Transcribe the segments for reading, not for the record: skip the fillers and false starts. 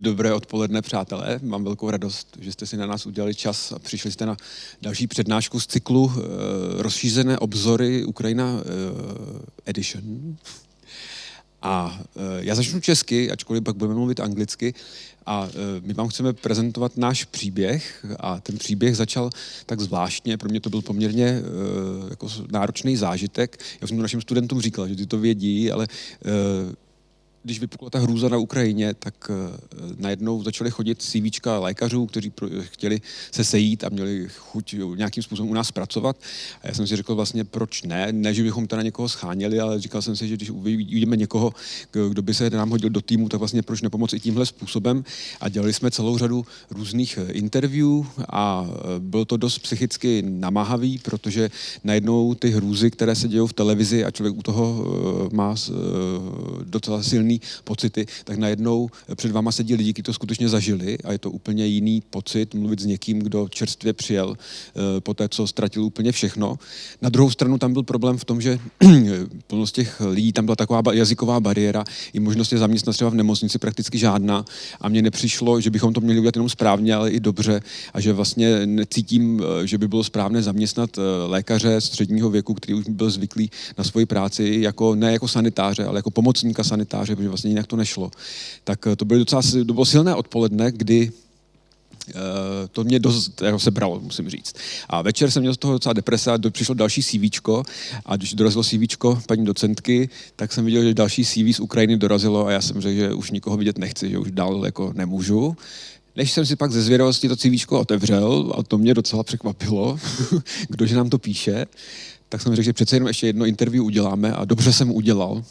Dobré odpoledne, přátelé. Mám velkou radost, že jste si na nás udělali čas a přišli jste na další přednášku z cyklu Rozšířené obzory Ukrajina edition. A já začnu česky, ačkoliv pak budeme mluvit anglicky. A my vám chceme prezentovat náš příběh a ten příběh začal tak zvláštně, pro mě to byl poměrně jako náročný zážitek. Já jsem to našim studentům říkal, že ty to vědí, ale když vypukla ta hrůza na Ukrajině, tak najednou začaly chodit CVčka lékařů, kteří chtěli se sejít a měli chuť nějakým způsobem u nás pracovat. A já jsem si řekl vlastně, proč ne? Ne, že bychom teda někoho scháněli, ale říkal jsem si, že když uvidíme někoho, kdo by se nám hodil do týmu, tak vlastně proč nepomoci i tímhle způsobem. A dělali jsme celou řadu různých interview a bylo to dost psychicky namáhavý, protože najednou ty hrůzy, které se dějou v televizi a člověk u toho má docela silný pocity, tak najednou před váma sedí lidi, kteří to skutečně zažili a je to úplně jiný pocit mluvit s někým, kdo čerstvě přijel po té, co ztratil úplně všechno. Na druhou stranu tam byl problém v tom, že plnost těch lidí, tam byla taková jazyková bariéra, i možnost je zaměstnat třeba v nemocnici prakticky žádná a mně nepřišlo, že bychom to měli udělat jenom správně, ale i dobře a že vlastně necítím, že by bylo správné zaměstnat lékaře středního věku, který už byl zvyklý na svoji práci, ne jako sanitáře, ale jako pomocníka sanitáře, protože vlastně jinak to nešlo. Tak to bylo silné odpoledne, kdy to mě dost sebralo, musím říct. A večer jsem měl z toho docela deprese a přišlo další CVčko a když dorazilo CVčko paní docentky, tak jsem viděl, že další CV z Ukrajiny dorazilo a já jsem řekl, že už nikoho vidět nechci, že už dál jako nemůžu. Než jsem si pak ze zvědavosti to CVčko otevřel, a to mě docela překvapilo, kdože nám to píše, tak jsem řekl, že přece jenom ještě jedno interview uděláme a dobře jsem udělal.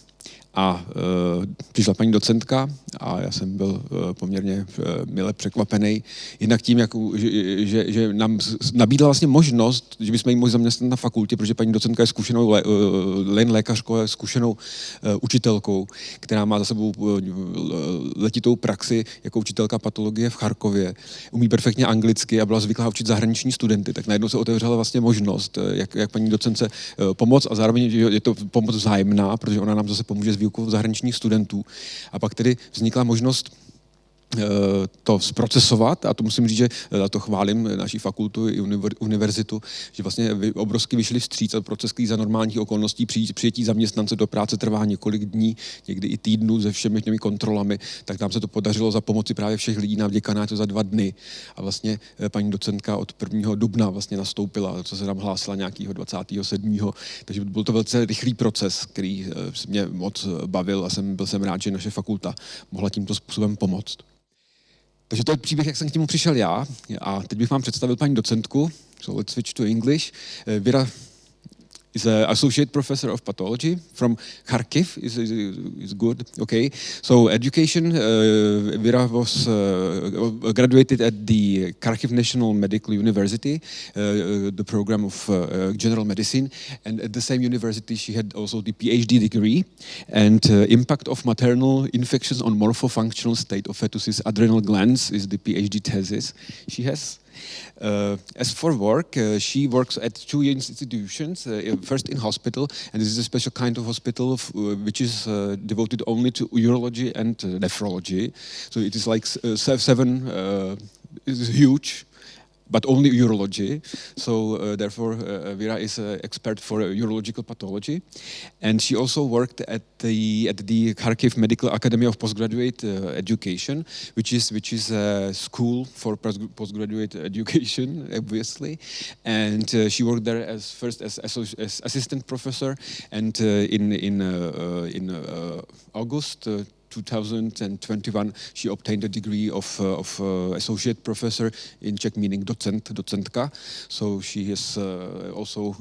A přišla paní docentka a já jsem byl poměrně mile překvapený. Jednak tím, že nám nabídla vlastně možnost, že bychom ji mohli zaměstnat na fakultě, protože paní docentka je zkušenou lékařkou, je zkušenou učitelkou, která má za sebou letitou praxi jako učitelka patologie v Charkově. Umí perfektně anglicky a byla zvyklá učit zahraniční studenty, tak najednou se otevřela vlastně možnost, jak paní docence pomoct a zároveň je to pomoc vzájemná, protože ona nám zase pomůže s výukou zahraničních studentů. A pak tedy vznikla možnost to zprocesovat, a to musím říct, že za to chválím naší fakultu i univerzitu, že vlastně obrovsky vyšli vstříc a proces, který za normálních okolností přijetí zaměstnance do práce trvá několik dní, někdy i týdnů se všemi těmi kontrolami, tak nám se to podařilo za pomoci právě všech lidí na děkanátu za 2 dny. A vlastně paní docentka od 1. dubna vlastně nastoupila, co se nám hlásila nějakého 27. Takže byl to velice rychlý proces, který mě moc bavil a byl jsem rád, že naše fakulta mohla tímto způsobem pomoct. Takže to je příběh, jak jsem k němu přišel já. A teď bych vám představil paní docentku. So let's switch to English. Vira is an associate professor of pathology from Kharkiv. Is good. Okay. So education. Vira was graduated at the Kharkiv National Medical University, the program of general medicine, and at the same university she had also the Ph.D. degree, and impact of maternal infections on morphofunctional state of fetus's adrenal glands is the Ph.D. thesis she has. As for work, she works at 2 institutions, first in hospital, and this is a special kind of hospital which is devoted only to urology and nephrology. So it is like 7, it is huge, but only urology. So therefore Vira is an expert for urological pathology. And she also worked at the Kharkiv Medical Academy of Postgraduate Education, which is a school for postgraduate education, obviously. And she worked there as assistant professor, and in August 2021 she obtained a degree of associate professor, in Czech meaning docentka. So she has also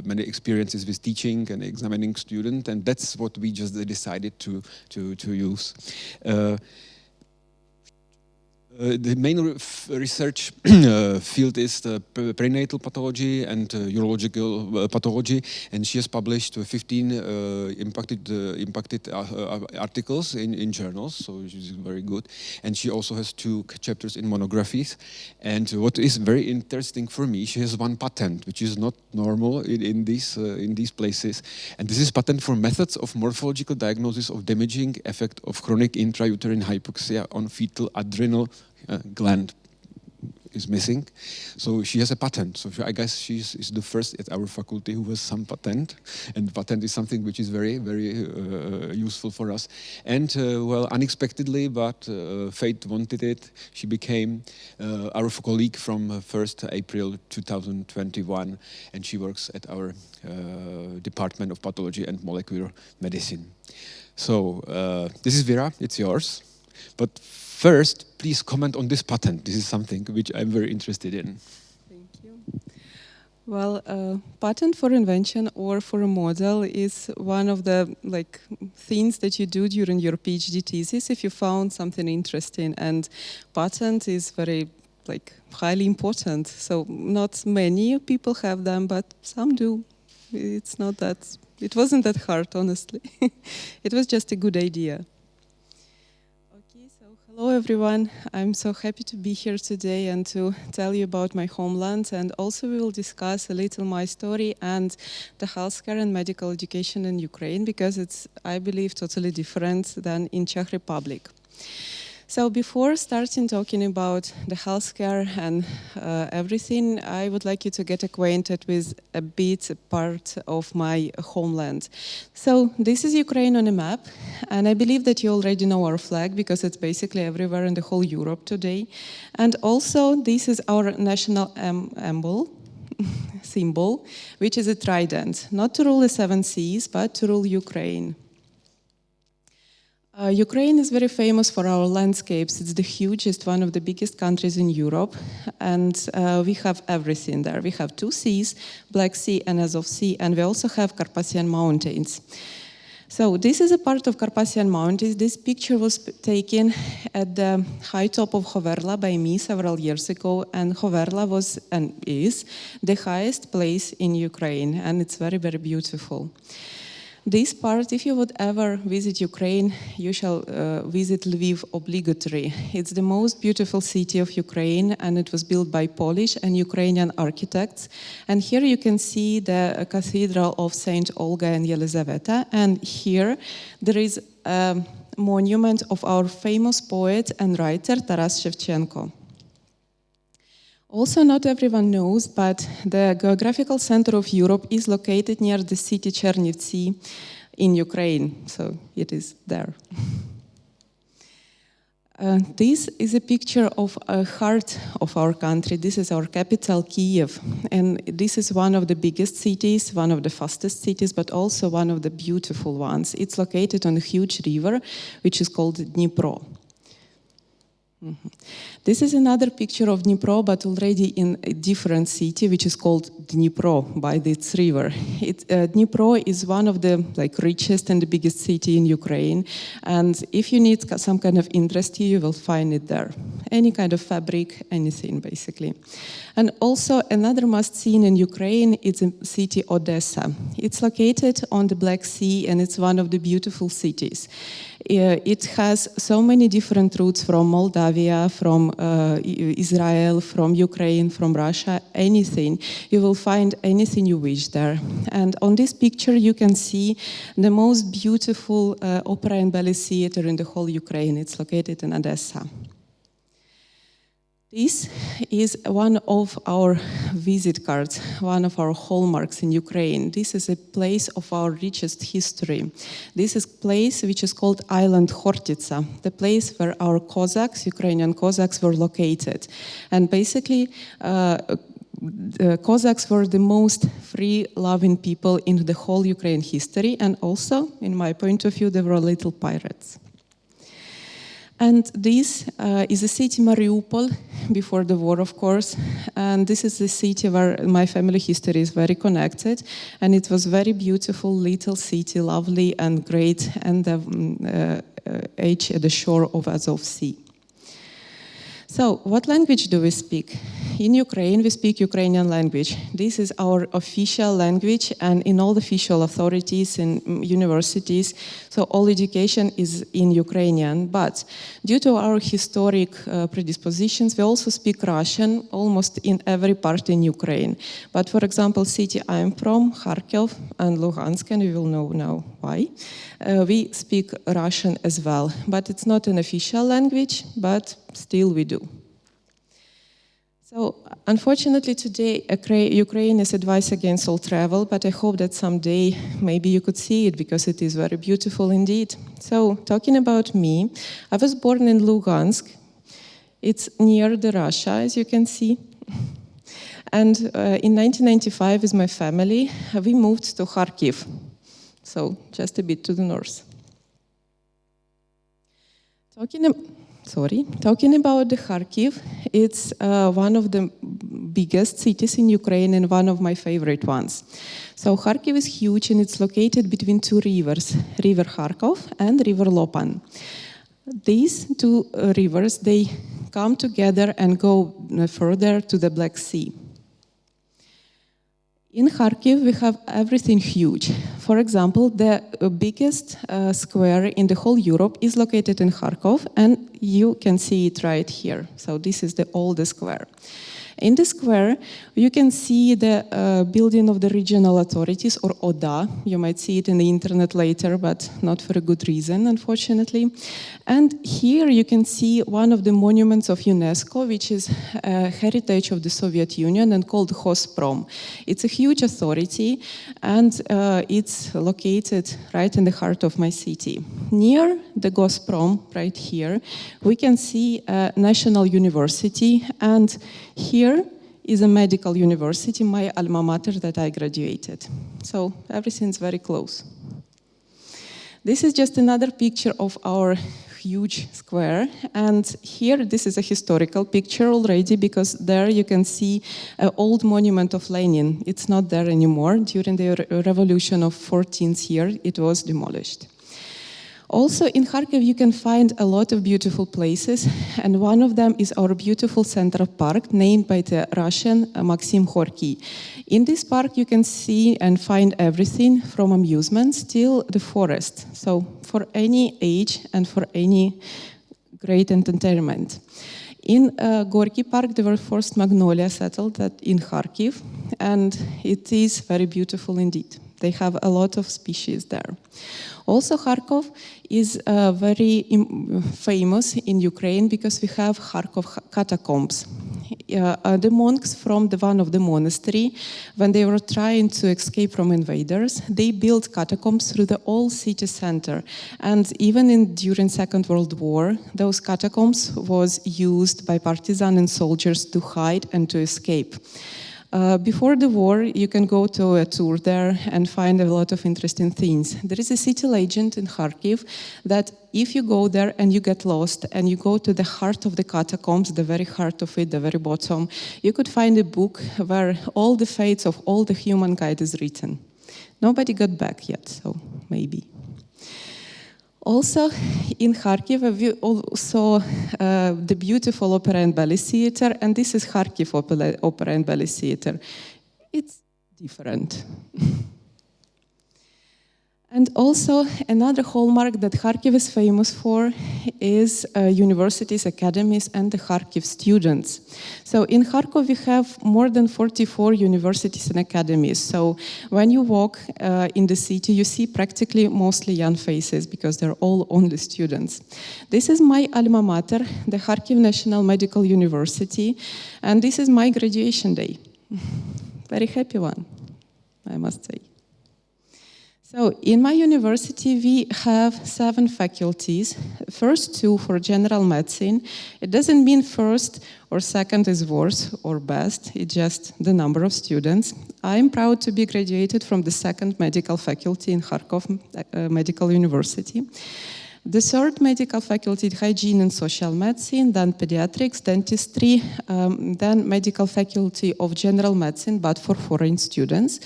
many experiences with teaching and examining students, and that's what we just decided to use. The main research field is the prenatal pathology and urological pathology, and she has published 15 impacted articles in journals, so she's very good. And she also has 2 chapters in monographies. And what is very interesting for me, she has 1 patent, which is not normal in these places. And this is patent for methods of morphological diagnosis of damaging effect of chronic intrauterine hypoxia on fetal adrenal gland is missing. So she has a patent. So I guess she's the first at our faculty who has some patent. And patent is something which is very, very useful for us. And well, unexpectedly, but fate wanted it, she became our colleague from 1st April 2021. And she works at our Department of Pathology and Molecular Medicine. So this is Vira, it's yours. But first, please comment on this patent. This is something which I'm very interested in. Thank you. Well, patent for invention or for a model is one of the things that you do during your PhD thesis if you found something interesting, and patent is very highly important. So not many people have them, but some do. It wasn't that hard, honestly. It was just a good idea. Hello everyone, I'm so happy to be here today and to tell you about my homeland, and also we will discuss a little my story and the healthcare and medical education in Ukraine, because it's, I believe, totally different than in Czech Republic. So before starting talking about the healthcare and everything, I would like you to get acquainted with a bit part of my homeland. So this is Ukraine on a map, and I believe that you already know our flag because it's basically everywhere in the whole Europe today. And also this is our national symbol, which is a trident, not to rule the 7 seas, but to rule Ukraine. Ukraine is very famous for our landscapes. It's the hugest, one of the biggest countries in Europe, and we have everything there. We have 2 seas, Black Sea and Azov Sea, and we also have Carpathian Mountains. So this is a part of Carpathian Mountains. This picture was taken at the high top of Hoverla by me several years ago, and Hoverla was and is the highest place in Ukraine, and it's very, very beautiful. This part, if you would ever visit Ukraine, you shall visit Lviv obligatory. It's the most beautiful city of Ukraine, and it was built by Polish and Ukrainian architects. And here you can see the Cathedral of Saint Olga and Yelizaveta. And here there is a monument of our famous poet and writer Taras Shevchenko. Also, not everyone knows, but the geographical center of Europe is located near the city Chernivtsi in Ukraine, so it is there. This is a picture of a heart of our country. This is our capital, Kiev, and this is one of the biggest cities, one of the fastest cities, but also one of the beautiful ones. It's located on a huge river, which is called Dnipro. This is another picture of Dnipro, but already in a different city, which is called Dnipro by this river. Dnipro is one of the richest and the biggest city in Ukraine, and if you need some kind of industry, you will find it there. Any kind of fabric, anything basically. And also another must-see in Ukraine is the city Odessa. It's located on the Black Sea, and it's one of the beautiful cities. It has so many different routes from Moldavia, from Israel, from Ukraine, from Russia, anything. You will find anything you wish there. And on this picture you can see the most beautiful opera and ballet theater in the whole Ukraine. It's located in Odessa. This is one of our visit cards, one of our hallmarks in Ukraine. This is a place of our richest history. This is a place which is called Island Khortytsa, the place where our Cossacks, Ukrainian Cossacks, were located. And basically, the Cossacks were the most free-loving people in the whole Ukraine history, and also, in my point of view, they were little pirates. And this is the city Mariupol, before the war, of course. And this is the city where my family history is very connected. And it was very beautiful little city, lovely and great, and the edge at the shore of Azov Sea. So, what language do we speak? In Ukraine, we speak Ukrainian language. This is our official language, and in all the official authorities and universities, so all education is in Ukrainian. But due to our historic predispositions, we also speak Russian almost in every part in Ukraine. But for example, city I'm from, Kharkiv and Luhansk, and we will know now why, we speak Russian as well. But it's not an official language, but still we do. So, unfortunately today, Ukraine is advised against all travel, but I hope that someday maybe you could see it because it is very beautiful indeed. So, talking about me, I was born in Luhansk. It's near the Russia, as you can see. And in 1995, with my family, we moved to Kharkiv, so just a bit to the north. Talking about the Kharkiv, it's one of the biggest cities in Ukraine and one of my favorite ones. So Kharkiv is huge and it's located between two rivers, River Kharkov and River Lopan. These two rivers, they come together and go further to the Black Sea. In Kharkiv, we have everything huge. For example, the biggest square in the whole Europe is located in Kharkov, and you can see it right here. So this is the oldest square. In the square, you can see the building of the regional authorities, or ODA. You might see it in the internet later, but not for a good reason, unfortunately. And here you can see one of the monuments of UNESCO, which is a heritage of the Soviet Union and called Hosprom. It's a huge authority, and it's located right in the heart of my city. Near the Gosprom, right here, we can see a national university, and here is a medical university, my alma mater that I graduated. So everything's very close. This is just another picture of our huge square, and here this is a historical picture already because there you can see an old monument of Lenin. It's not there anymore. During the revolution of 14th year, it was demolished. Also in Kharkiv you can find a lot of beautiful places, and one of them is our beautiful Central Park named by the Russian Maxim Gorky. In this park you can see and find everything from amusements till the forest, so for any age and for any great entertainment. In Gorky Park there were first magnolia settled in Kharkiv, and it is very beautiful indeed. They have a lot of species there. Also, Kharkov is very famous in Ukraine because we have Kharkov catacombs. The monks from one of the monastery, when they were trying to escape from invaders, they built catacombs through the whole city center. And even during Second World War, those catacombs was used by partisans and soldiers to hide and to escape. Before the war, you can go to a tour there and find a lot of interesting things. There is a city legend in Kharkiv that if you go there and you get lost and you go to the heart of the catacombs, the very heart of it, the very bottom, you could find a book where all the fates of all the humankind is written. Nobody got back yet, so maybe. Also, in Kharkiv, we saw the beautiful Opera and Ballet Theater, and this is Kharkiv Opera and Ballet Theater. It's different. And also, another hallmark that Kharkiv is famous for is universities, academies, and the Kharkiv students. So in Kharkov, we have more than 44 universities and academies. So when you walk in the city, you see practically mostly young faces because they're all only students. This is my alma mater, the Kharkiv National Medical University, and this is my graduation day. Very happy one, I must say. So in my university, we have 7 faculties. First 2 for general medicine. It doesn't mean first or second is worse or best. It's just the number of students. I'm proud to be graduated from the 2nd medical faculty in Kharkov Medical University. The 3rd medical faculty, hygiene and social medicine, then pediatrics, dentistry, then medical faculty of general medicine, but for foreign students.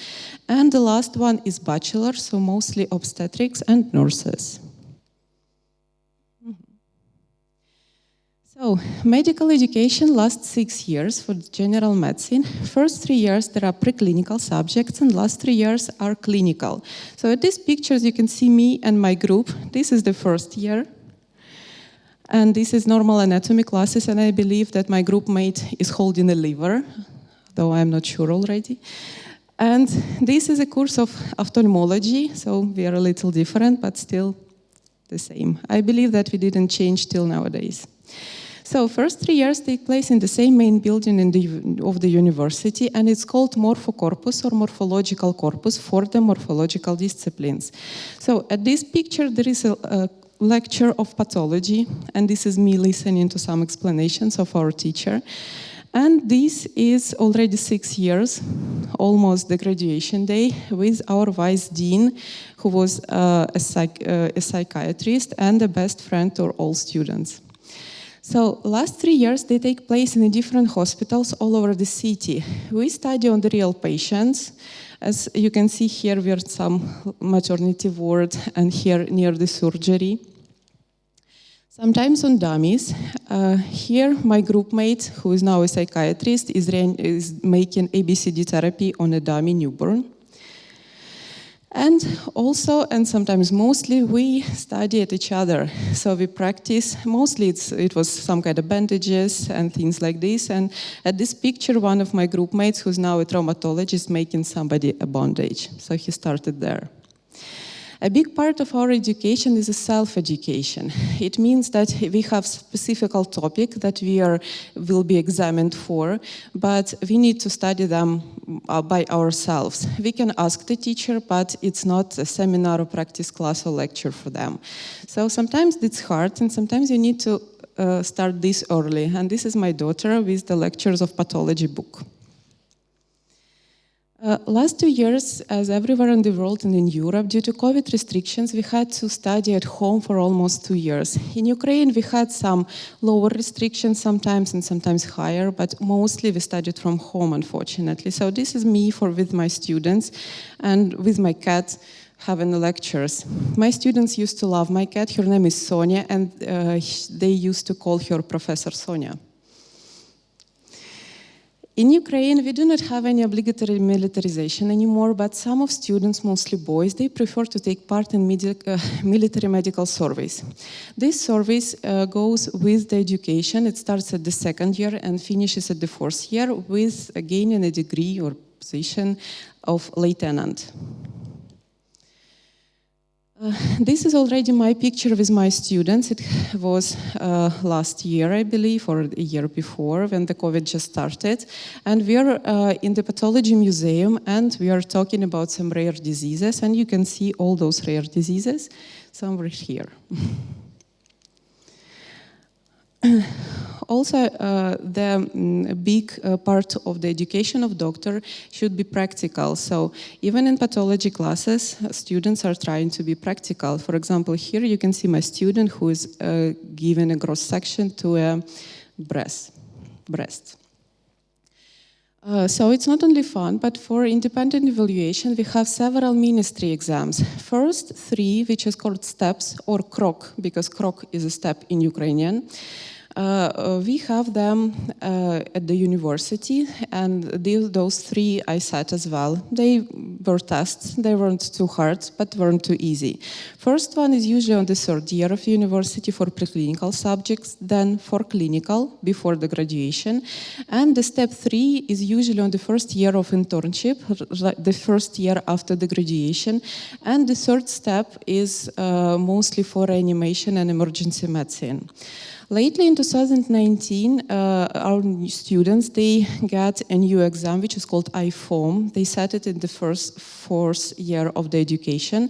And the last one is bachelor, so mostly obstetrics and nurses. So So, medical education lasts 6 years for general medicine. First 3 years there are preclinical subjects and last 3 years are clinical. So at these pictures you can see me and my group. This is the first year. And this is normal anatomy classes, and I believe that my group mate is holding a liver, though I'm not sure already. And this is a course of ophthalmology, so we are a little different, but still the same. I believe that we didn't change till nowadays. So first 3 years take place in the same main building of the university, and it's called Morphocorpus or Morphological Corpus for the morphological disciplines. So at this picture there is a lecture of pathology, and this is me listening to some explanations of our teacher. And this is already 6 years, almost the graduation day, with our vice dean, who was a psychiatrist and a best friend to all students. So last 3 years, they take place in different hospitals all over the city. We study on the real patients. As you can see here, we are some maternity ward and here near the surgery. Sometimes on dummies. Here, my group mate, who is now a psychiatrist, is making ABCD therapy on a dummy newborn. And also, and sometimes mostly, we study at each other. So we practice, mostly it was some kind of bandages and things like this. And at this picture, one of my group mates, who's now a traumatologist, making somebody a bandage. So he started there. A big part of our education is a self-education. It means that we have specific topic that will be examined for, but we need to study them by ourselves. We can ask the teacher, but it's not a seminar or practice class or lecture for them. So sometimes it's hard, and sometimes you need to start this early. And this is my daughter with the Lectures of Pathology book. Last 2 years, as everywhere in the world and in Europe, due to COVID restrictions, we had to study at home for almost 2 years. In Ukraine, we had some lower restrictions sometimes and sometimes higher, but mostly we studied from home, unfortunately. So this is me with my students and with my cat having the lectures. My students used to love my cat. Her name is Sonia, and they used to call her Professor Sonia. In Ukraine, we do not have any obligatory militarization anymore, but some of students, mostly boys, they prefer to take part in military medical service. This service goes with the education. It starts at the 2nd year and finishes at the 4th year with gaining a degree or position of lieutenant. This is already my picture with my students. It was last year, I believe, or a year before, when the COVID just started. And we are in the Pathology Museum, and we are talking about some rare diseases, and you can see all those rare diseases somewhere here. Also, the big part of the education of doctor should be practical. So even in pathology classes, students are trying to be practical. For example, here you can see my student who is giving a cross section to a breast. So it's not only fun, but for independent evaluation, we have several ministry exams. First 3, which is called steps or krok, because krok is a step in Ukrainian. We have them at the university, and those 3 I sat as well. They were tests. They weren't too hard, but weren't too easy. First one is usually on the 3rd year of university for preclinical subjects, then for clinical before the graduation. And the step 3 is usually on the 1st year of internship, the 1st year after the graduation. And the 3rd step is mostly for reanimation and emergency medicine. Lately, in 2019, our students, they got a new exam, which is called IFOM. They sat it in the 4th year of the education.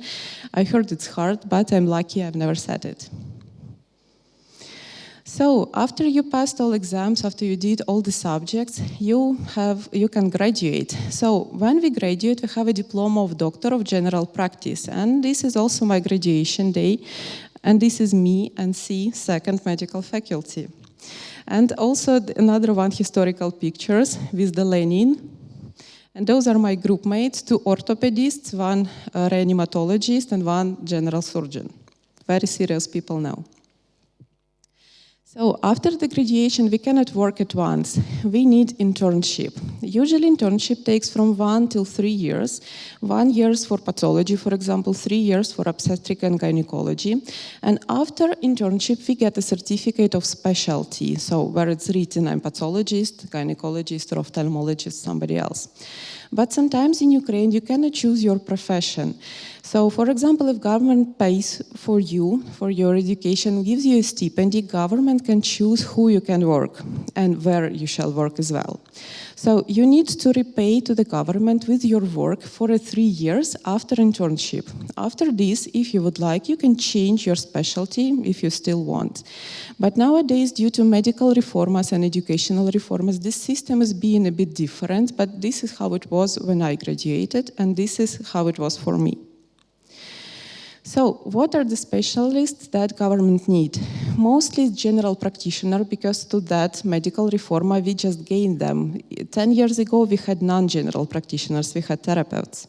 I heard it's hard, but I'm lucky I've never sat it. So after you passed all exams, after you did all the subjects, you can graduate. So when we graduate, we have a diploma of Doctor of General Practice, and this is also my graduation day. And this is me and C, 2nd medical faculty. And also another one, historical pictures with the Lenin. And those are my group mates, 2 orthopedists, 1 reanimatologist, and 1 general surgeon. Very serious people now. So after the graduation, we cannot work at once. We need internship. Usually internship takes from 1 till 3 years. 1 year for pathology, for example, 3 years for obstetric and gynecology. And after internship, we get a certificate of specialty. So where it's written, I'm pathologist, gynecologist, or ophthalmologist, somebody else. But sometimes in Ukraine, you cannot choose your profession. So, for example, if government pays for you, for your education, gives you a stipend, government can choose who you can work and where you shall work as well. So you need to repay to the government with your work for 3 years after internship. After this, if you would like, you can change your specialty if you still want. But nowadays, due to medical reforms and educational reforms, this system is being a bit different, but this is how it was when I graduated, and this is how it was for me. So, what are the specialists that government need? Mostly general practitioner, because to that medical reforma, we just gained them. 10 years ago, we had non-general practitioners, we had therapists.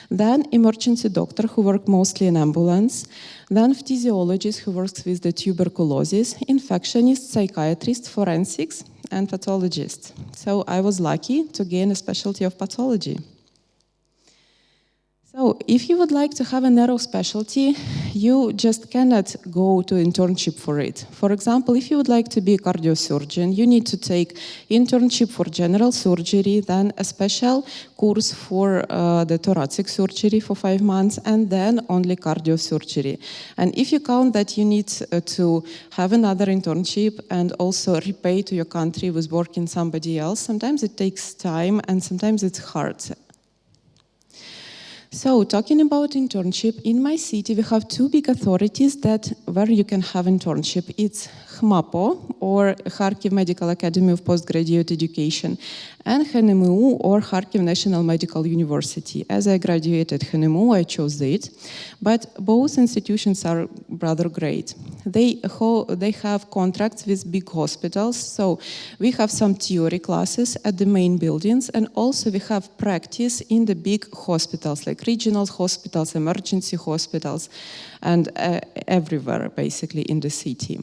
Then emergency doctor who work mostly in ambulance. Then physiologist who works with the tuberculosis, infectionist, psychiatrist, forensics, and pathologist. So I was lucky to gain a specialty of pathology. So if you would like to have a narrow specialty, you just cannot go to internship for it. For example, if you would like to be a cardiosurgeon, you need to take internship for general surgery, then a special course for the thoracic surgery for 5 months, and then only cardiosurgery. And if you count that you need to have another internship and also repay to your country with working somebody else, sometimes it takes time and sometimes it's hard. So, talking about internship, in my city we have 2 big authorities where you can have internship. It's HMAPO, or Kharkiv Medical Academy of Postgraduate Education, and HNMU, or Kharkiv National Medical University. As I graduated HNMU, I chose it, but both institutions are rather great. They have contracts with big hospitals, so we have some theory classes at the main buildings, and also we have practice in the big hospitals, like regional hospitals, emergency hospitals, and everywhere, basically, in the city.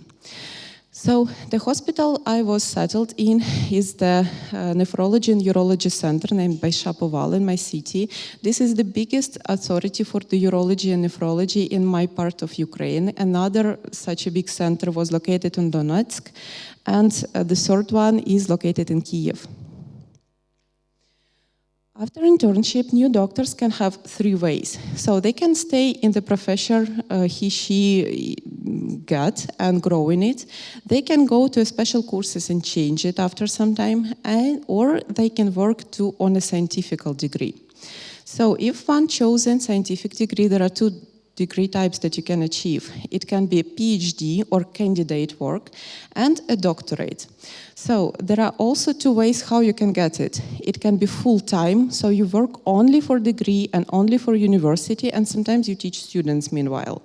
So the hospital I was settled in is the nephrology and urology center named by Shapoval in my city. This is the biggest authority for the urology and nephrology in my part of Ukraine. Another such a big center was located in Donetsk, and the third one is located in Kiev. After internship, new doctors can have 3 ways. So they can stay in the profession she got and grow in it. They can go to special courses and change it after some time, or they can work on a scientific degree. So if one chosen scientific degree, there are 2 degree types that you can achieve. It can be a Ph.D. or candidate work and a doctorate. So there are also 2 ways how you can get it. It can be full-time, so you work only for degree and only for university, and sometimes you teach students meanwhile.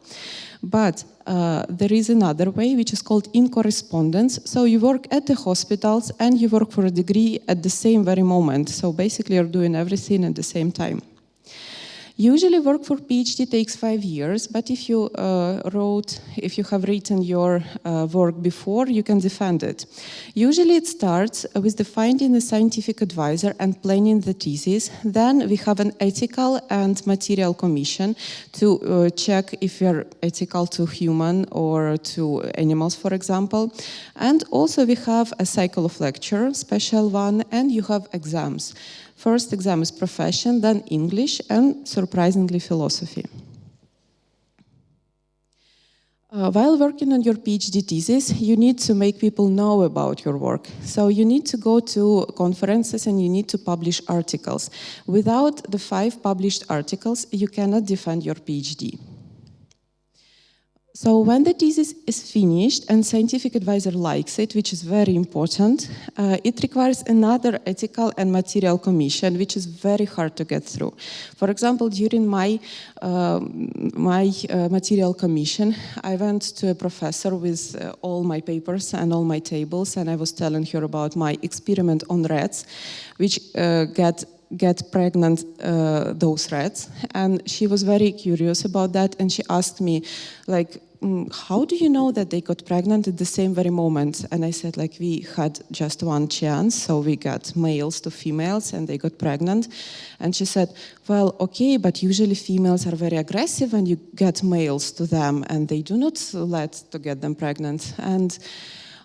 But there is another way, which is called in correspondence. So you work at the hospitals and you work for a degree at the same very moment. So basically you're doing everything at the same time. Usually work for PhD takes 5 years, but if you have written your work before, you can defend it. Usually it starts with the finding a scientific advisor and planning the thesis. Then we have an ethical and material commission to check if you're ethical to human or to animals, for example. And also we have a cycle of lecture, special one, and you have exams. First exam is profession, then English, and surprisingly philosophy. While working on your PhD thesis, you need to make people know about your work. So you need to go to conferences and you need to publish articles. Without the 5 published articles, you cannot defend your PhD. So when the thesis is finished and scientific advisor likes it, which is very important, it requires another ethical and material commission, which is very hard to get through. For example, during my material commission, I went to a professor with all my papers and all my tables, and I was telling her about my experiment on rats, which get pregnant those rats, and she was very curious about that, and she asked me, like, how do you know that they got pregnant at the same very moment? And I said, like, we had just one chance, so we got males to females and they got pregnant. And she said, well, okay, but usually females are very aggressive and you get males to them and they do not let to get them pregnant. And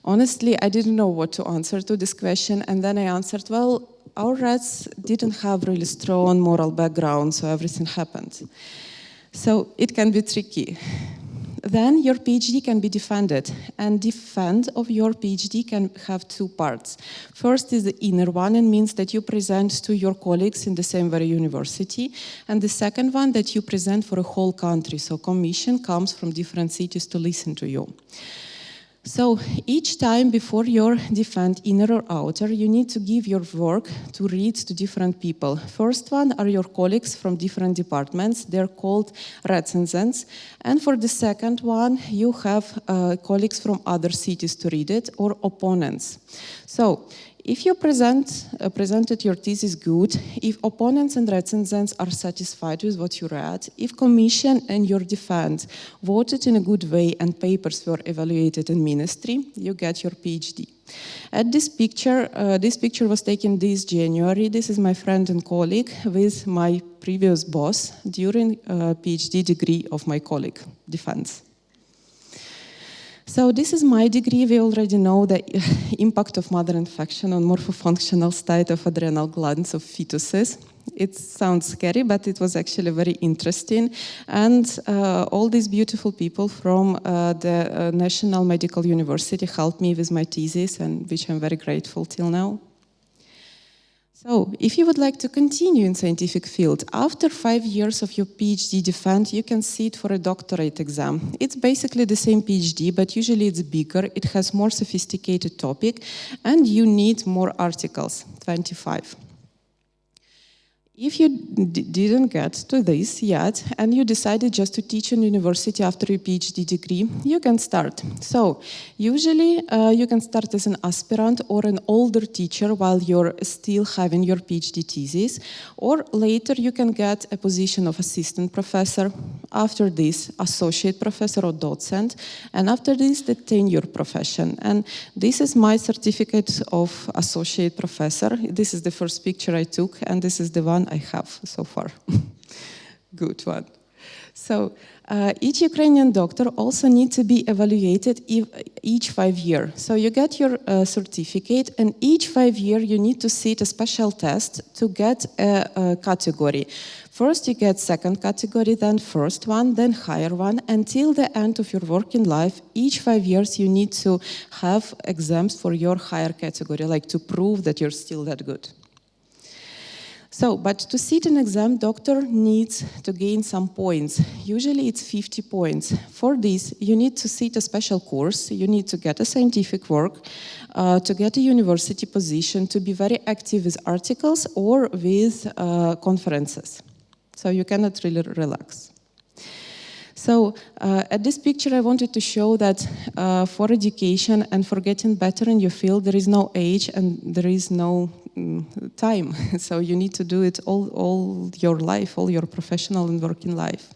honestly, I didn't know what to answer to this question. And then I answered, well, our rats didn't have really strong moral background, so everything happened. So it can be tricky. Then your PhD can be defended, and defense of your PhD can have two parts. First is the inner one, and means that you present to your colleagues in the same very university, and the second one that you present for a whole country. So commission comes from different cities to listen to you. So each time before your defend, inner or outer, you need to give your work to read to different people. First one are your colleagues from different departments. They're called recensents. And for the second one, you have colleagues from other cities to read it, or opponents. So if you presented your thesis good, if opponents and recensents are satisfied with what you read, if commission and your defense voted in a good way and papers were evaluated in ministry, you get your PhD. At this picture was taken this January. This is my friend and colleague with my previous boss during a PhD degree of my colleague, defense. So this is my degree. We already know the impact of mother infection on morphofunctional state of adrenal glands of fetuses. It sounds scary, but it was actually very interesting. And all these beautiful people from the National Medical University helped me with my thesis, and which I'm very grateful till now. So, if you would like to continue in scientific field, after 5 years of your PhD defense, you can sit for a doctorate exam. It's basically the same PhD, but usually it's bigger, it has more sophisticated topic, and you need more articles, 25. If you didn't get to this yet, and you decided just to teach in university after your PhD degree, you can start. So, usually you can start as an aspirant or an older teacher while you're still having your PhD thesis, or later you can get a position of assistant professor, after this associate professor or docent, and after this the tenure profession. And this is my certificate of associate professor. This is the first picture I took, and this is the one I have so far. Good one. So each Ukrainian doctor also needs to be evaluated each 5 years. So you get your certificate, and each 5 years you need to sit a special test to get a category. First you get second category, then first one, then higher one. Until the end of your working life, each 5 years you need to have exams for your higher category, like to prove that you're still that good. So, but to sit an exam, doctor needs to gain some points. Usually it's 50 points. For this, you need to sit a special course, you need to get a scientific work, to get a university position, to be very active with articles or with conferences. So you cannot really relax. So at this picture, I wanted to show that for education and for getting better in your field, there is no age and there is no time. So you need to do it all your life, all your professional and working life.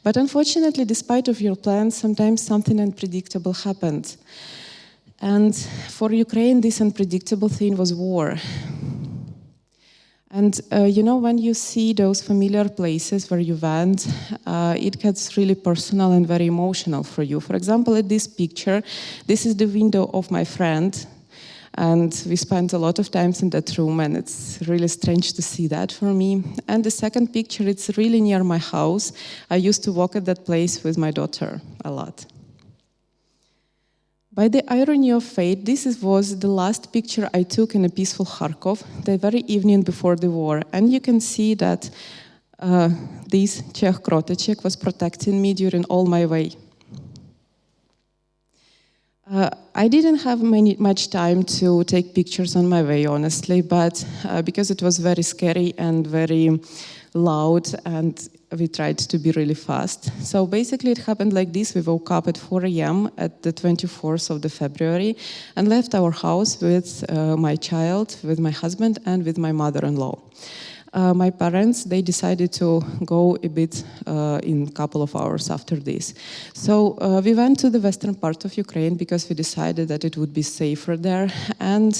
But unfortunately, despite of your plans, sometimes something unpredictable happened. And for Ukraine, this unpredictable thing was war. And you know, when you see those familiar places where you went, it gets really personal and very emotional for you. For example, at this picture, this is the window of my friend. And we spent a lot of time in that room, and it's really strange to see that for me. And the second picture, it's really near my house. I used to walk at that place with my daughter a lot. By the irony of fate, this was the last picture I took in a peaceful Kharkov, the very evening before the war. And you can see that this Czech Kroteček was protecting me during all my way. I didn't have much time to take pictures on my way, honestly, but because it was very scary and very loud, and we tried to be really fast. So basically it happened like this. We woke up at 4 a.m. at the 24th of the February and left our house with my child, with my husband, and with my mother-in-law. my parents, they decided to go a bit in a couple of hours after this. So we went to the western part of Ukraine because we decided that it would be safer there. And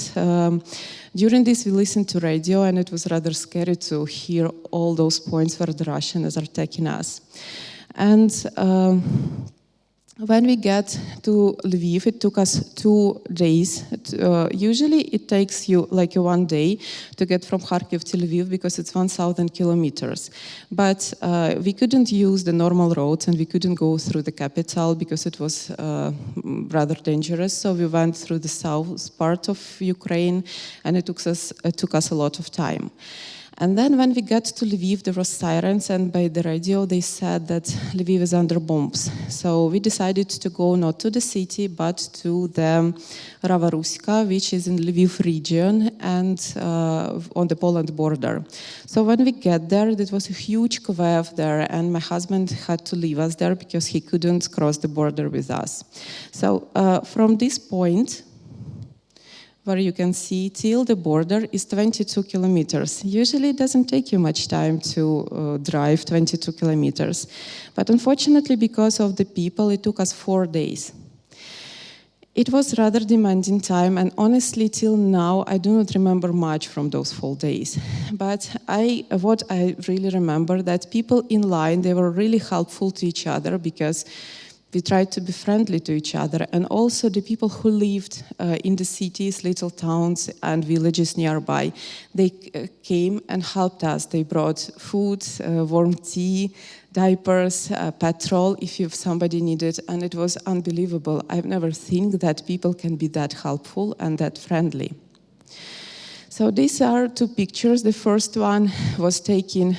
during this, we listened to radio, and it was rather scary to hear all those points where the Russians are taking us. And when we get to Lviv, it took us 2 days. Usually it takes you like 1 day to get from Kharkiv to Lviv because it's 1,000 kilometers. But we couldn't use the normal roads, and we couldn't go through the capital because it was rather dangerous. So we went through the south part of Ukraine, and it took us a lot of time. And then when we got to Lviv, there were sirens, and by the radio they said that Lviv is under bombs. So we decided to go not to the city, but to the Ruská, which is in Lviv region and on the Poland border. So when we get there, there was a huge Kyiv there, and my husband had to leave us there because he couldn't cross the border with us. So from this point, where you can see till the border is 22 kilometers. Usually it doesn't take you much time to drive 22 kilometers. But unfortunately, because of the people, it took us 4 days. It was rather demanding time, and honestly, till now, I do not remember much from those 4 days. But what I really remember, that people in line, they were really helpful to each other because we tried to be friendly to each other, and also the people who lived in the cities, little towns, and villages nearby, they came and helped us. They brought food, warm tea, diapers, petrol if somebody needed, and it was unbelievable. I've never seen that people can be that helpful and that friendly. So these are 2 pictures. The first one was taken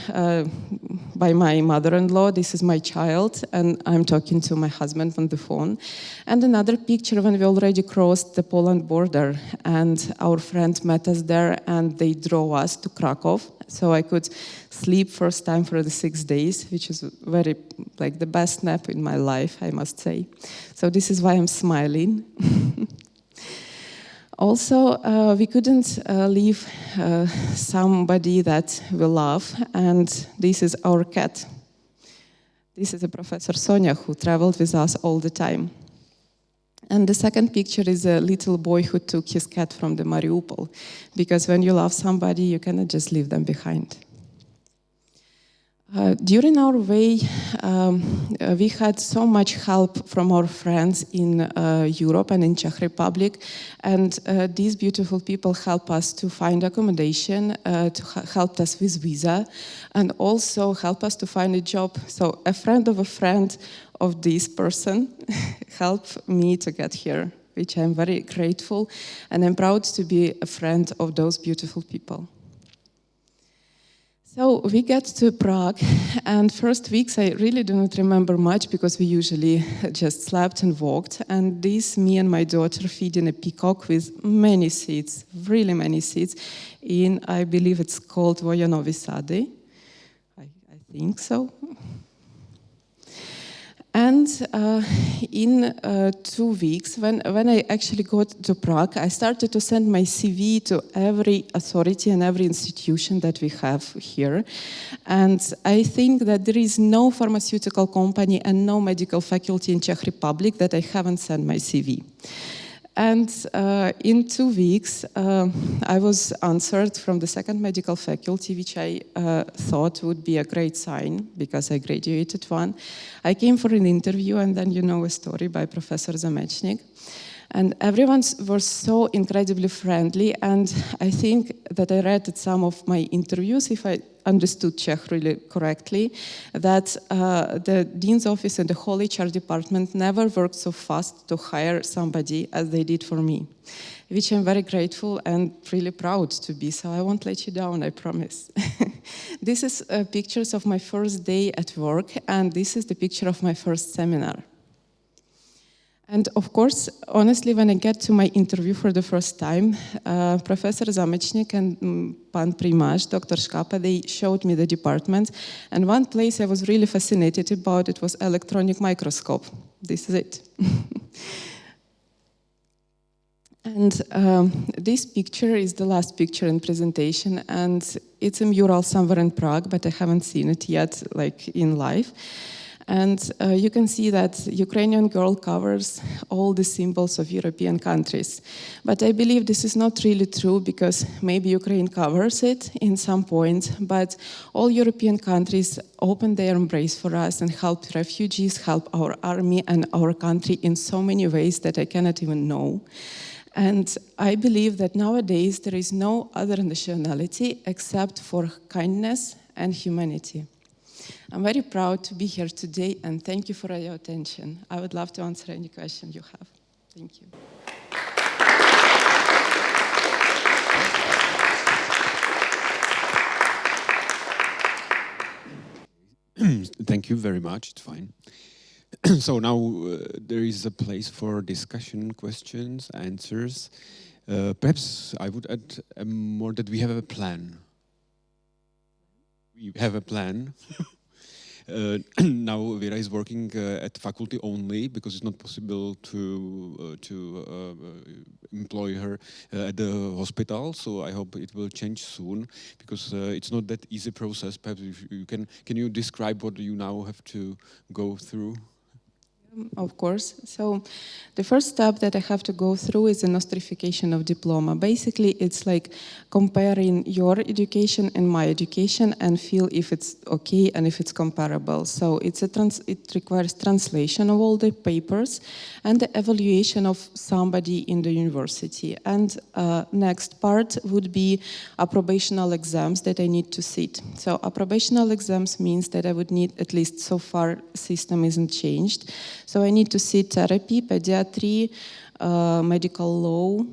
by my mother-in-law. This is my child, and I'm talking to my husband on the phone. And another picture when we already crossed the Poland border, and our friend met us there, and they drove us to Krakow. So I could sleep first time for the 6 days, which is very, like, the best nap in my life, I must say. So this is why I'm smiling. Also, we couldn't leave somebody that we love, and this is our cat. This is a Professor Sonia who traveled with us all the time. And the second picture is a little boy who took his cat from the Mariupol, because when you love somebody, you cannot just leave them behind. During our way, we had so much help from our friends in Europe and in Czech Republic, and these beautiful people helped us to find accommodation, helped us with visa, and also helped us to find a job. So a friend of this person helped me to get here, which I'm very grateful, and I'm proud to be a friend of those beautiful people. So we get to Prague, and first weeks I really do not remember much because we usually just slept and walked. And this, me and my daughter feeding a peacock with many seats, really many seats, in, I believe it's called Vojanovi Sady. I think so. And in 2 weeks, when I actually got to Prague, I started to send my CV to every authority and every institution that we have here. And I think that there is no pharmaceutical company and no medical faculty in Czech Republic that I haven't sent my CV. And in 2 weeks, I was answered from the 2nd medical faculty, which I thought would be a great sign because I graduated one. I came for an interview, and then you know a story by Professor Zámečník. And everyone was so incredibly friendly, and I think that I read at some of my interviews, if I understood Czech really correctly, that the dean's office and the whole HR department never worked so fast to hire somebody as they did for me, which I'm very grateful and really proud to be, so I won't let you down, I promise. This is pictures of my first day at work, and this is the picture of my first seminar. And of course, honestly, when I get to my interview for the first time, Professor Zámečník and Pan Primář, Dr. Škápa, they showed me the department. And one place I was really fascinated about, it was electronic microscope. This is it. And this picture is the last picture in presentation, and It's a mural somewhere in Prague, but I haven't seen it yet, like in life. And you can see that Ukrainian girl covers all the symbols of European countries. But I believe this is not really true, because maybe Ukraine covers it in some points, but all European countries open their embrace for us and help refugees, help our army and our country in so many ways that I cannot even know. And I believe that nowadays there is no other nationality except for kindness and humanity. I'm very proud to be here today, and thank you for your attention. I would love to answer any question you have. Thank you. Thank you very much. It's fine. So now there is a place for discussion, questions, answers. Perhaps I would add more that we have a plan. We have a plan. Now Vira is working at faculty only, because it's not possible to employ her at the hospital. So I hope it will change soon, because it's not that easy process. Perhaps if you can you describe what you now have to go through? Of course. So the first step that I have to go through is the nostrification of diploma. Basically, it's like comparing your education and my education and feel if it's okay and if it's comparable. So it requires translation of all the papers and the evaluation of somebody in the university. And next part would be approbational exams that I need to sit. So approbational exams means that I would need, at least so far, system isn't changed. So I need to sit therapy, pediatry, medical law,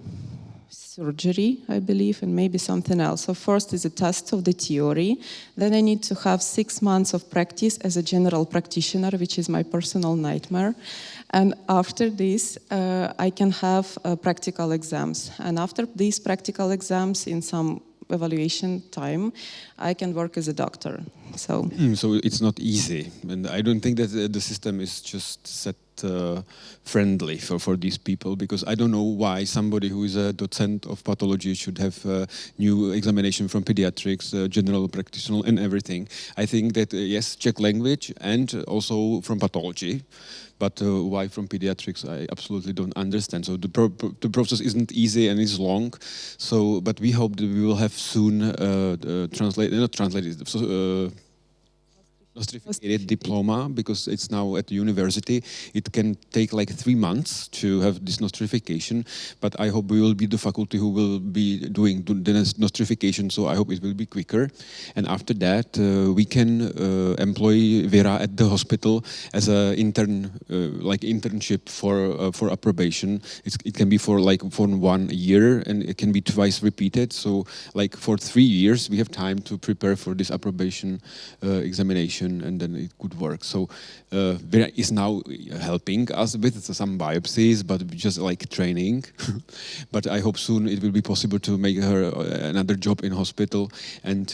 surgery, I believe, and maybe something else. So first is a test of the theory. Then I need to have 6 months of practice as a general practitioner, which is my personal nightmare. And after this, I can have practical exams. And after these practical exams, in some evaluation time, I can work as a doctor. So it's not easy, and I don't think that the system is just set friendly for these people, because I don't know why somebody who is a docent of pathology should have new examination from pediatrics, general practitioner and everything. I think that yes, Czech language and also from pathology. But why from pediatrics, I absolutely don't understand. So the process isn't easy and it's long. So, but we hope that we will have soon nostrificated diploma, because it's now at the university. It can take like 3 months to have this nostrification, but I hope we will be the faculty who will be doing the nostrification, so I hope it will be quicker. And after that, we can employ Vira at the hospital as an intern, like internship for approbation. It can be for 1 year, and it can be twice repeated. So like for 3 years, we have time to prepare for this approbation examination, and then it could work. So Vira is now helping us with some biopsies, but just like training. But I hope soon it will be possible to make her another job in hospital, and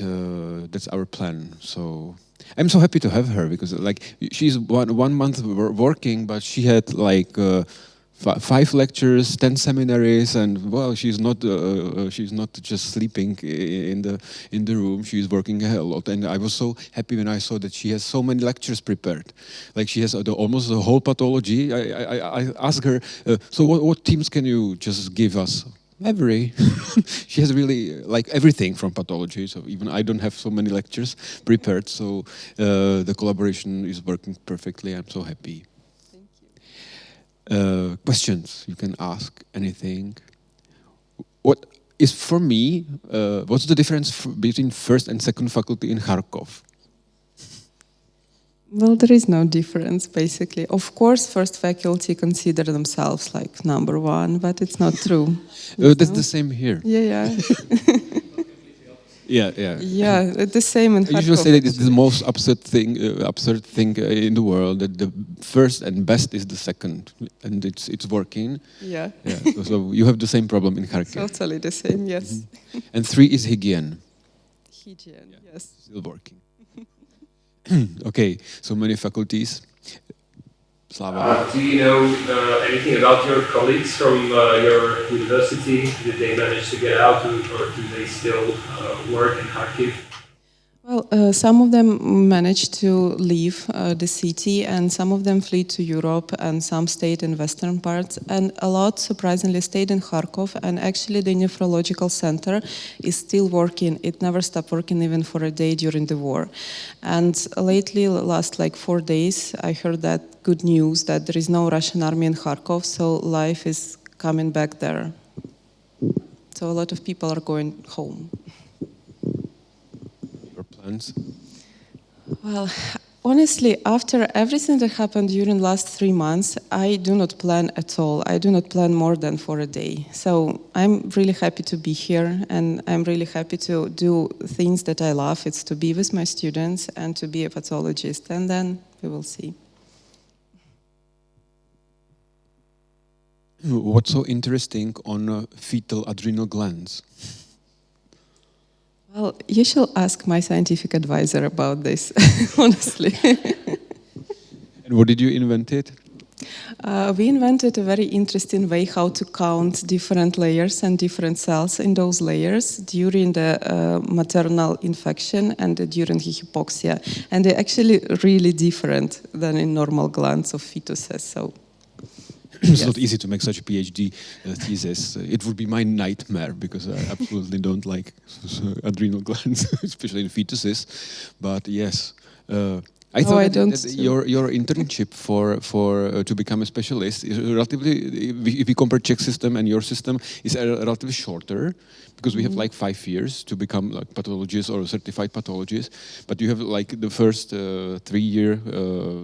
that's our plan. So I'm so happy to have her, because like she's one month working, but she had like 5 lectures, 10 seminaries, and well, she's not just sleeping in the room. She's working a lot, and I was so happy when I saw that she has so many lectures prepared. Like she has almost the whole pathology. I asked her, so what themes can you just give us? Every. She has really like everything from pathology. So even I don't have so many lectures prepared. So the collaboration is working perfectly. I'm so happy. Questions, you can ask anything. What is for me, what's the difference between first and second faculty in Kharkov? Well, there is no difference, basically. Of course, first faculty consider themselves like number 1, but it's not true. That's the same here. Yeah. Yeah, it's the same in Kharkov. I usually say that it's the most absurd thing in the world, that the first and best is the second, and it's working. Yeah. So you have the same problem in Kharkiv. Totally the same, yes. Mm-hmm. And 3 is hygiene. Yes. Still working. Okay, so many faculties. Slava. Do you know anything about your colleagues from your university? Did they manage to get out, or do they still work in Kharkiv? Well, some of them managed to leave the city, and some of them fled to Europe, and some stayed in western parts, and a lot, surprisingly, stayed in Kharkov. And actually, the nephrological center is still working. It never stopped working even for a day during the war. And lately, last like 4 days, I heard that good news that there is no Russian army in Kharkov, so life is coming back there. So a lot of people are going home. Well, honestly, after everything that happened during the last 3 months, I do not plan at all. I do not plan more than for a day. So I'm really happy to be here, and I'm really happy to do things that I love. It's to be with my students and to be a pathologist, and then we will see. What's so interesting on fetal adrenal glands? Well, you shall ask my scientific advisor about this, honestly. And what did you invent it? We invented a very interesting way how to count different layers and different cells in those layers during the maternal infection and during the hypoxia. And they're actually really different than in normal glands of fetuses. So. It's not easy to make such a PhD thesis. It would be my nightmare because I absolutely don't like adrenal glands, especially in fetuses. But yes, I thought that your internship for to become a specialist is relatively, if we compare Czech system and your system, is relatively shorter because we have like 5 years to become like pathologist or a certified pathologist. But you have like the first 3-year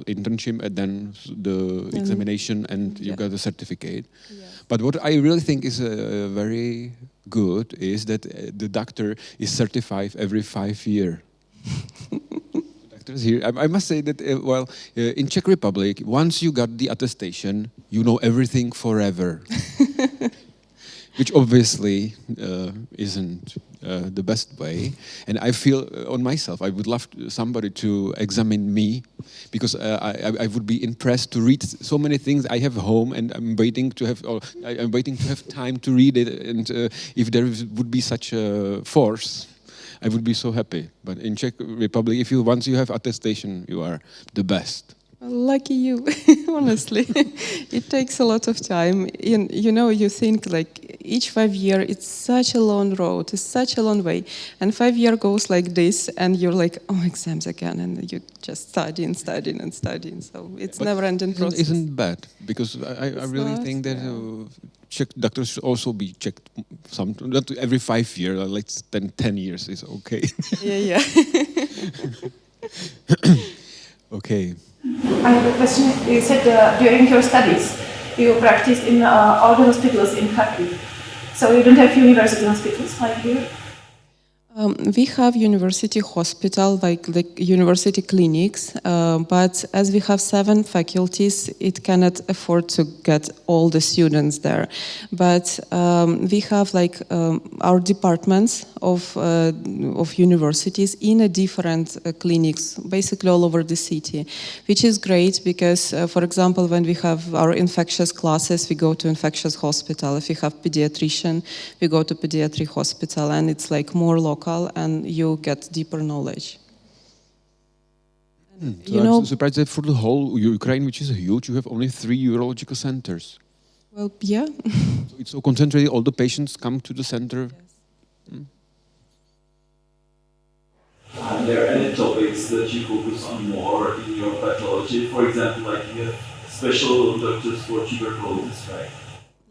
internship and then the examination and you got a certificate. Yeah. But what I really think is very good is that the doctor is certified every 5 years. Here, I must say that in Czech Republic, once you got the attestation, you know everything forever, which obviously isn't the best way. And I feel on myself, I would love somebody to examine me, because I would be impressed to read so many things I have home, and I'm waiting to have time to read it. And if there would be such a force, I would be so happy. But in Czech Republic, once you have attestation, you are the best. Lucky you, honestly. It takes a lot of time. You know, you think like each 5 years, it's such a long road, it's such a long way. And 5 years goes like this, and you're like, oh, exams again. And you just studying. So it's never-ending process. Isn't bad, because I really think that Czech doctors should also be checked not every 5 years, like 10 years is okay. Yeah. Okay. I have a question. You said during your studies you practiced in all the hospitals in Kharkiv. So you don't have university hospitals like here? We have university hospital, like the university clinics, but as we have 7 faculties, it cannot afford to get all the students there. But we have like our departments of universities in a different clinics, basically all over the city, which is great because, for example, when we have our infectious classes, we go to infectious hospital. If we have pediatrician, we go to pediatric hospital, and it's like more local. And you get deeper knowledge. So I'm surprised that for the whole Ukraine, which is huge, you have only 3 urological centers. Well, yeah. So it's so concentrated, all the patients come to the center. Yes. Are there any topics that you focus on more in your pathology? For example, like you have special doctors for tuberculosis, right?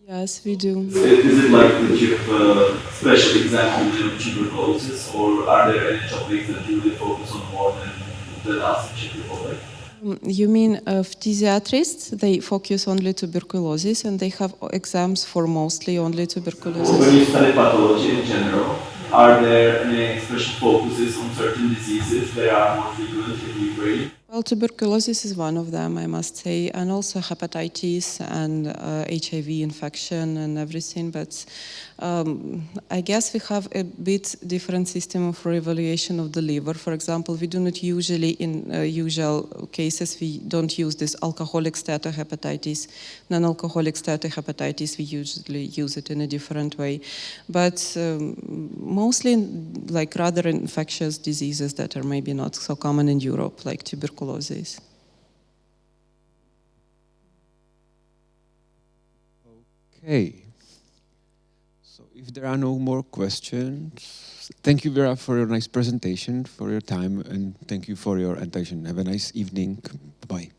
Yes, we do. Is it like that you have a special example in tuberculosis, or are there any topics that you really focus on more than us in Czech Republic? You mean physiatrists? They focus only tuberculosis, and they have exams for mostly only tuberculosis. When you study pathology in general, are there any special focuses on certain diseases that are more frequent in Ukraine? Well, tuberculosis is one of them, I must say, and also hepatitis and HIV infection and everything. But I guess we have a bit different system for evaluation of the liver. For example, we do not usually, in usual cases, we don't use this alcoholic steatohepatitis, non-alcoholic steatohepatitis. We usually use it in a different way. But mostly like rather infectious diseases that are maybe not so common in Europe, like tuberculosis. Okay. So if there are no more questions, thank you, Vera, for your nice presentation, for your time, and thank you for your attention. Have a nice evening. Bye-bye.